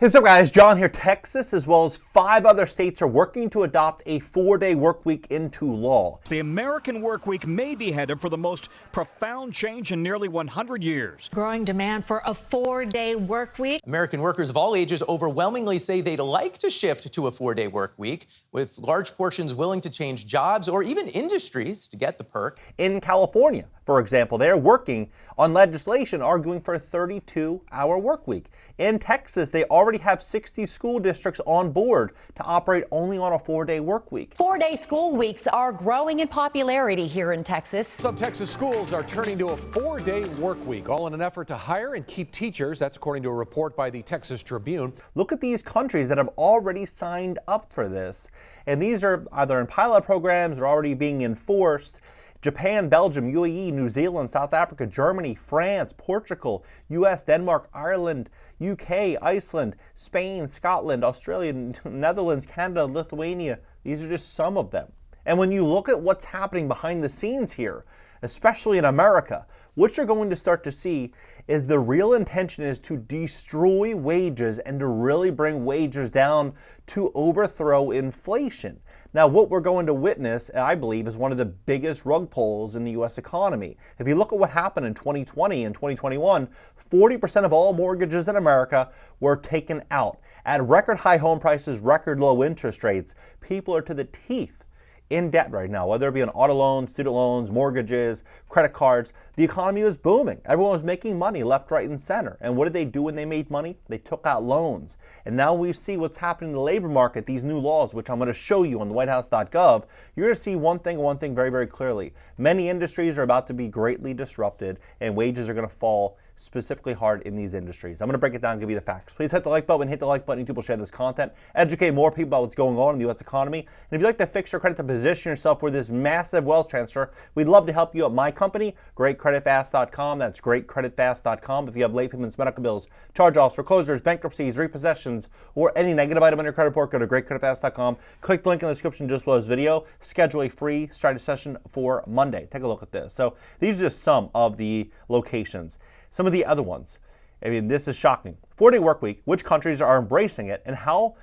What's up, guys? John here. Texas, as well as 5 other states, are working to adopt a 4-day work week into law. The American work week may be headed for the most profound change in nearly 100 years. Growing demand for a 4-day work week. American workers of all ages overwhelmingly say they'd like to shift to a 4-day work week, with large portions willing to change jobs or even industries to get the perk. In California, for example, they're working on legislation arguing for a 32-hour work week. In Texas, they already have 60 school districts on board to operate only on a 4-day work week. 4-day school weeks are growing in popularity here in Texas. Some Texas schools are turning to a 4-day work week, all in an effort to hire and keep teachers. That's according to a report by the Texas Tribune. Look at these countries that have already signed up for this. And these are either in pilot programs or already being enforced. Japan, Belgium, UAE, New Zealand, South Africa, Germany, France, Portugal, US, Denmark, Ireland, UK, Iceland, Spain, Scotland, Australia, Netherlands, Canada, Lithuania. These are just some of them. And when you look at what's happening behind the scenes here, especially in America, what you're going to start to see is the real intention is to destroy wages and to really bring wages down to overthrow inflation. Now, what we're going to witness, I believe, is one of the biggest rug pulls in the U.S. economy. If you look at what happened in 2020 and 2021, 40% of all mortgages in America were taken out. At record high home prices, record low interest rates, people are to the teeth in debt right now, whether it be on auto loans, student loans, mortgages, credit cards. The economy was booming. Everyone was making money left, right, and center. And what did they do when they made money? They took out loans. And now we see what's happening in the labor market, these new laws, which I'm going to show you on the whitehouse.gov. You're going to see one thing very, very clearly. Many industries are about to be greatly disrupted, and wages are going to fall specifically hard in these industries. I'm going to break it down and give you the facts. Please hit the like button, hit the like button. YouTube will share this content, educate more people about what's going on in the U.S. economy. And if you'd like to fix your credit to position yourself for this massive wealth transfer, we'd love to help you at my company, GreatCreditFast.com. That's GreatCreditFast.com. If you have late payments, medical bills, charge-offs, foreclosures, bankruptcies, repossessions, or any negative item on your credit report, go to GreatCreditFast.com. Click the link in the description just below this video. Schedule a free strategy session for Monday. Take a look at this. So these are just some of the locations. Some of the other ones, I mean, this is shocking. 4-day work week, which countries are embracing it, and how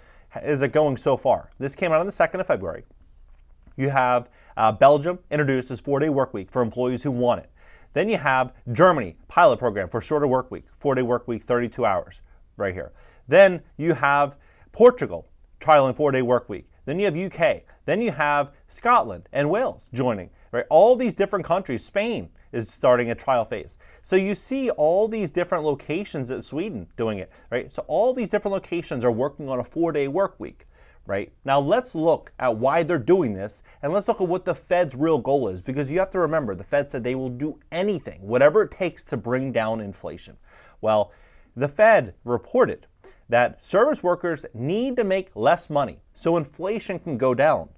is it going so far? This came out on the 2nd of February. You have Belgium introduces 4-day work week for employees who want it. Then you have Germany, pilot program for shorter work week, 4-day work week, 32 hours, right here. Then you have Portugal, trialing 4-day work week. Then you have UK. Then you have Scotland and Wales joining, right? All these different countries, Spain is starting a trial phase. So you see all these different locations at Sweden doing it, right? So all these different locations are working on a 4-day work week, right? Now let's look at why they're doing this, and let's look at what the Fed's real goal is, because you have to remember the Fed said they will do anything, whatever it takes to bring down inflation. Well, the Fed reported that service workers need to make less money so inflation can go down,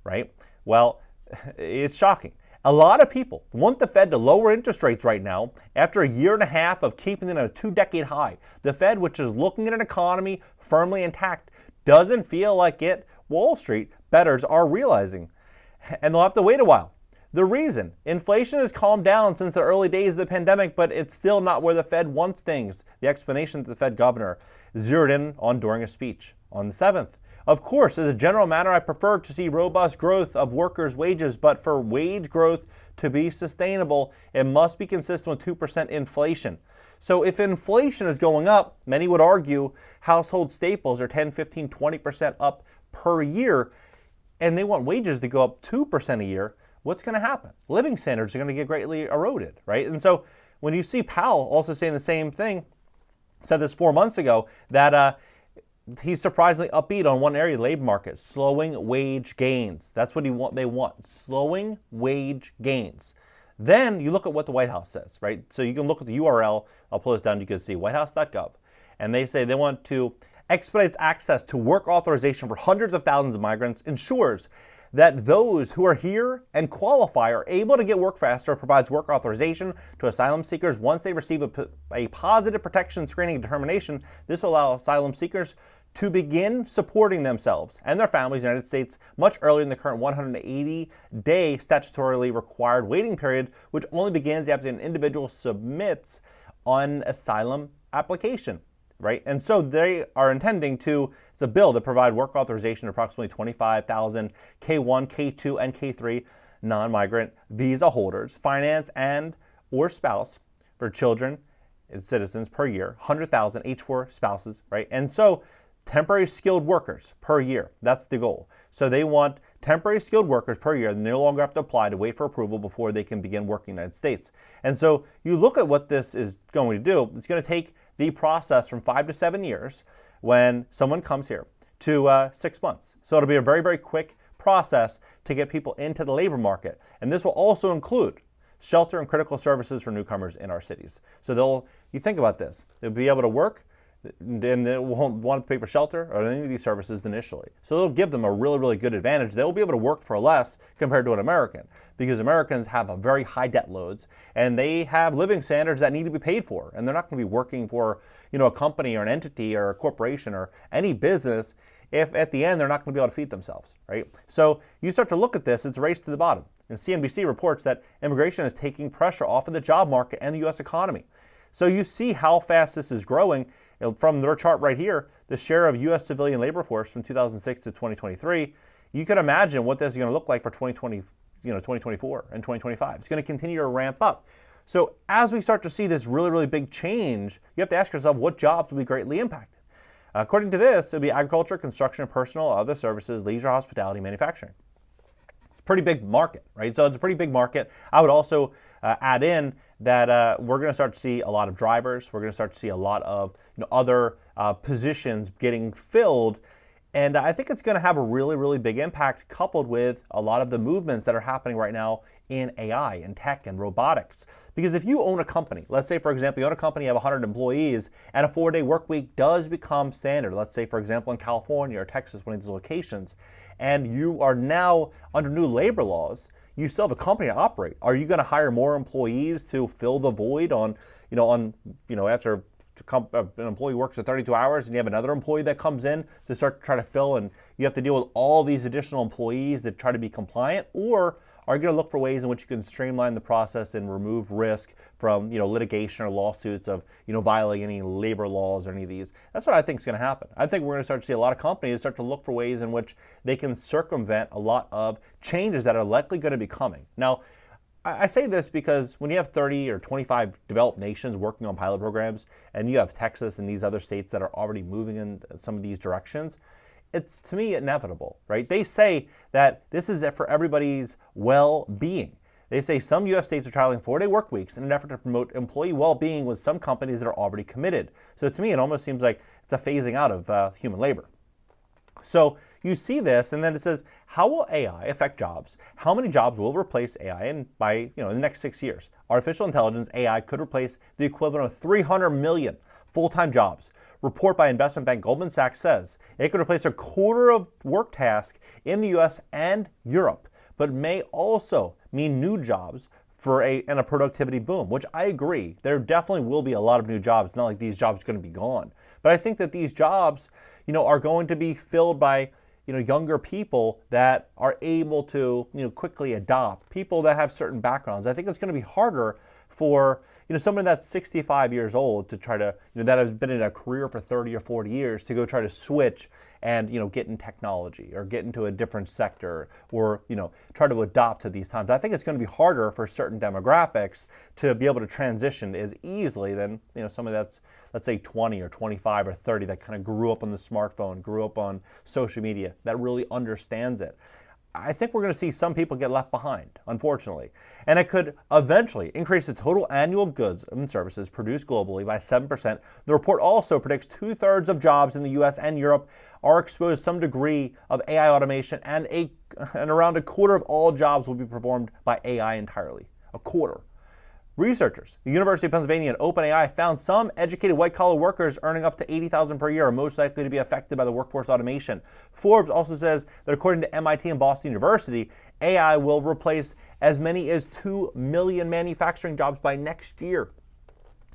right? Well, it's shocking. A lot of people want the Fed to lower interest rates right now after a year and a half of keeping them at a 2-decade high. The Fed, which is looking at an economy firmly intact, doesn't feel like it. Wall Street bettors are realizing, and they'll have to wait a while. The reason, inflation has calmed down since the early days of the pandemic, but it's still not where the Fed wants things. The explanation that the Fed governor zeroed in on during a speech on the 7th. Of course, as a general matter, I prefer to see robust growth of workers' wages, but for wage growth to be sustainable, it must be consistent with 2% inflation. So if inflation is going up, many would argue household staples are 10, 15, 20% up per year, and they want wages to go up 2% a year. What's going to happen? Living standards are going to get greatly eroded, right? And so when you see Powell also saying the same thing, said this 4 months ago, that he's surprisingly upbeat on one area, the labor market, slowing wage gains. That's what they want, slowing wage gains. Then you look at what the White House says, right? So you can look at the URL. I'll pull this down. You can see whitehouse.gov. And they say they want to expedite access to work authorization for hundreds of thousands of migrants, ensures that those who are here and qualify are able to get work faster, provides work authorization to asylum seekers once they receive a positive protection screening determination. This will allow asylum seekers to begin supporting themselves and their families in the United States much earlier than the current 180-day statutorily required waiting period, which only begins after an individual submits an asylum application. right? And so they are intending to, it's a bill to provide work authorization to approximately 25,000 K1, K2, and K3 non-migrant visa holders, finance and or spouse for children and citizens per year, 100,000 H4 spouses, right? And so temporary skilled workers per year, that's the goal. So they want temporary skilled workers per year. They no longer have to apply to wait for approval before they can begin working in the United States. And so you look at what this is going to do, it's going to take the process from 5 to 7 years when someone comes here to 6 months. So it'll be a very, very quick process to get people into the labor market. And this will also include shelter and critical services for newcomers in our cities. So you think about this, they'll be able to work, and they won't want to pay for shelter or any of these services initially. So they'll give them a really, really good advantage. They'll be able to work for less compared to an American, because Americans have a very high debt loads and they have living standards that need to be paid for. And they're not going to be working for, a company or an entity or a corporation or any business if at the end they're not going to be able to feed themselves, right? So you start to look at this, it's a race to the bottom. And CNBC reports that immigration is taking pressure off of the job market and the U.S. economy. So you see how fast this is growing. From their chart right here, the share of U.S. civilian labor force from 2006 to 2023, you can imagine what this is going to look like for 2024 and 2025. It's going to continue to ramp up. So as we start to see this really, really big change, you have to ask yourself what jobs will be greatly impacted. According to this, it would be agriculture, construction, personal, other services, leisure, hospitality, manufacturing. It's a pretty big market, right? So it's a pretty big market. I would also add in that we're going to start to see a lot of drivers. We're going to start to see a lot of other positions getting filled. And I think it's going to have a really, really big impact, coupled with a lot of the movements that are happening right now in AI and tech and robotics. Because if you own a company, let's say, for example, you own a company, you have 100 employees, and a 4-day work week does become standard. Let's say, for example, in California or Texas, one of these locations, and you are now under new labor laws, you still have a company to operate. Are you going to hire more employees to fill the void after an employee works for 32 hours and you have another employee that comes in to start to try to fill, and you have to deal with all these additional employees that try to be compliant? Or are you going to look for ways in which you can streamline the process and remove risk from litigation or lawsuits of violating any labor laws or any of these? That's what I think is going to happen. I think we're going to start to see a lot of companies start to look for ways in which they can circumvent a lot of changes that are likely going to be coming. Now, I say this because when you have 30 or 25 developed nations working on pilot programs, and you have Texas and these other states that are already moving in some of these directions, it's, to me, inevitable, right? They say that this is for everybody's well-being. They say some U.S. states are trialing 4-day work weeks in an effort to promote employee well-being with some companies that are already committed. So to me, it almost seems like it's a phasing out of human labor. So you see this, and then it says, how will AI affect jobs? How many jobs will replace AI in the next 6 years? Artificial intelligence, AI, could replace the equivalent of 300 million full-time jobs. Report by investment bank Goldman Sachs says it could replace a quarter of work tasks in the U.S. and Europe, but may also mean new jobs and a productivity boom, which I agree. There definitely will be a lot of new jobs. It's not like these jobs are going to be gone. But I think that these jobs, are going to be filled by, younger people that are able to, quickly adopt, people that have certain backgrounds. I think it's going to be harder for, someone that's 65 years old to try to, that has been in a career for 30 or 40 years to go try to switch and, get in technology or get into a different sector or, try to adopt to these times. I think it's going to be harder for certain demographics to be able to transition as easily than, someone that's, let's say, 20 or 25 or 30 that kind of grew up on the smartphone, grew up on social media, that really understands it. I think we're going to see some people get left behind, unfortunately. And it could eventually increase the total annual goods and services produced globally by 7%. The report also predicts 2/3 of jobs in the US and Europe are exposed to some degree of AI automation, and around a quarter of all jobs will be performed by AI entirely. A quarter. Researchers, the University of Pennsylvania and OpenAI, found some educated white-collar workers earning up to $80,000 per year are most likely to be affected by the workforce automation. Forbes also says that according to MIT and Boston University, AI will replace as many as 2 million manufacturing jobs by next year.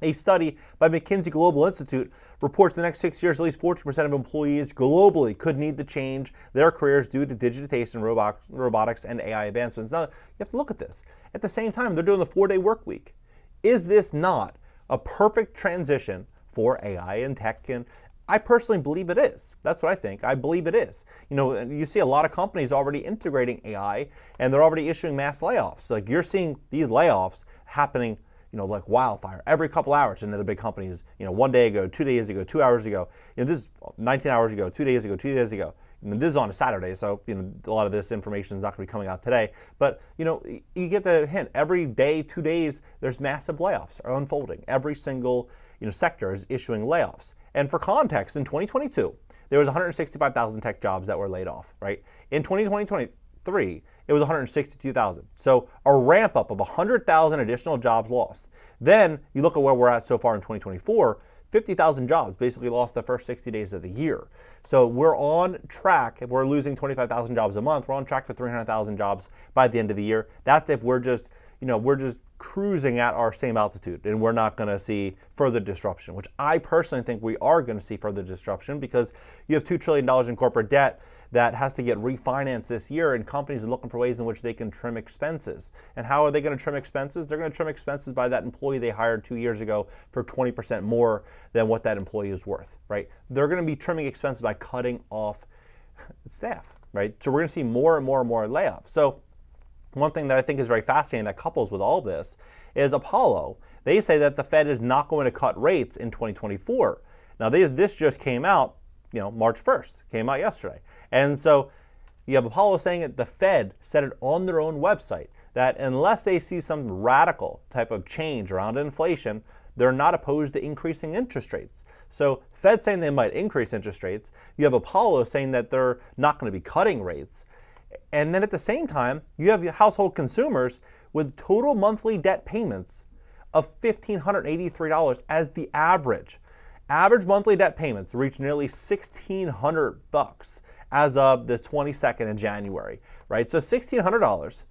A study by McKinsey Global Institute reports the next 6 years, at least 14% of employees globally could need to change their careers due to digitization, robotics, and AI advancements. Now, you have to look at this. At the same time, they're doing the 4-day work week. Is this not a perfect transition for AI and tech? And I personally believe it is. That's what I think. I believe it is. You know, you see a lot of companies already integrating AI, and they're already issuing mass layoffs. Like, you're seeing these layoffs happening, you know, like wildfire every couple hours into the big companies. You know, 1 day ago, 2 days ago, 2 hours ago. You know, this is 19 hours ago, 2 days ago, 2 days ago. You know, this is on a Saturday, so you know a lot of this information is not going to be coming out today. But you know, you get the hint. Every day, 2 days, there's massive layoffs are unfolding. Every single sector is issuing layoffs. And for context, in 2022, there was 165,000 tech jobs that were laid off. Right? In 2023, it was 162,000. So a ramp up of 100,000 additional jobs lost. Then you look at where we're at so far in 2024. 50,000 jobs basically lost the first 60 days of the year. So we're on track. If we're losing 25,000 jobs a month, we're on track for 300,000 jobs by the end of the year. That's if we're just, we're just cruising at our same altitude and we're not going to see further disruption, which I personally think we are going to see further disruption because you have $2 trillion in corporate debt that has to get refinanced this year, and companies are looking for ways in which they can trim expenses. And how are they going to trim expenses? They're going to trim expenses by that employee they hired 2 years ago for 20% more than what that employee is worth, right? They're going to be trimming expenses by cutting off staff, right? So we're going to see more and more and more layoffs. So one thing that I think is very fascinating that couples with all of this is Apollo. They say that the Fed is not going to cut rates in 2024. Now, this just came out, March 1st, came out yesterday. And so you have Apollo saying that the Fed said it on their own website that unless they see some radical type of change around inflation, they're not opposed to increasing interest rates. So Fed saying they might increase interest rates. You have Apollo saying that they're not going to be cutting rates. And then at the same time, you have household consumers with total monthly debt payments of $1,583 as the average. Average monthly debt payments reach nearly $1,600 as of the 22nd of January, right? So $1,600,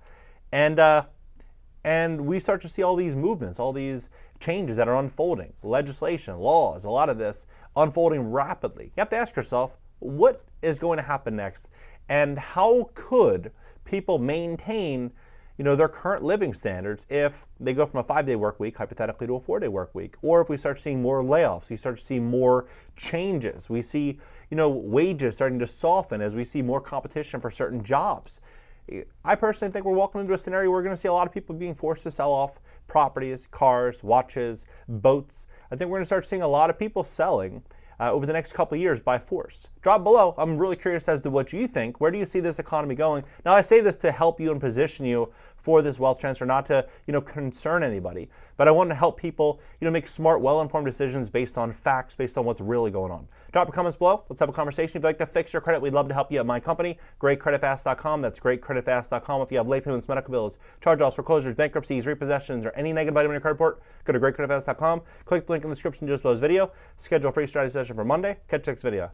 and we start to see all these movements, all these changes that are unfolding, legislation, laws, a lot of this unfolding rapidly. You have to ask yourself, what is going to happen next, and how could people maintain their current living standards if they go from a 5-day work week, hypothetically, to a 4-day work week? Or if we start seeing more layoffs, we start to see more changes. We see, wages starting to soften as we see more competition for certain jobs. I personally think we're walking into a scenario where we're going to see a lot of people being forced to sell off properties, cars, watches, boats. I think we're going to start seeing a lot of people selling over the next couple of years by force. Drop below. I'm really curious as to what you think. Where do you see this economy going? Now, I say this to help you and position you for this wealth transfer, not to concern anybody, but I want to help people make smart, well-informed decisions based on facts, based on what's really going on. Drop your comments below. Let's have a conversation. If you'd like to fix your credit, we'd love to help you at my company, GreatCreditFast.com. That's GreatCreditFast.com. If you have late payments, medical bills, charge-offs, foreclosures, bankruptcies, repossessions, or any negative item in your credit report, go to GreatCreditFast.com. Click the link in the description just below this video. Schedule a free strategy session for Monday. Catch you next video.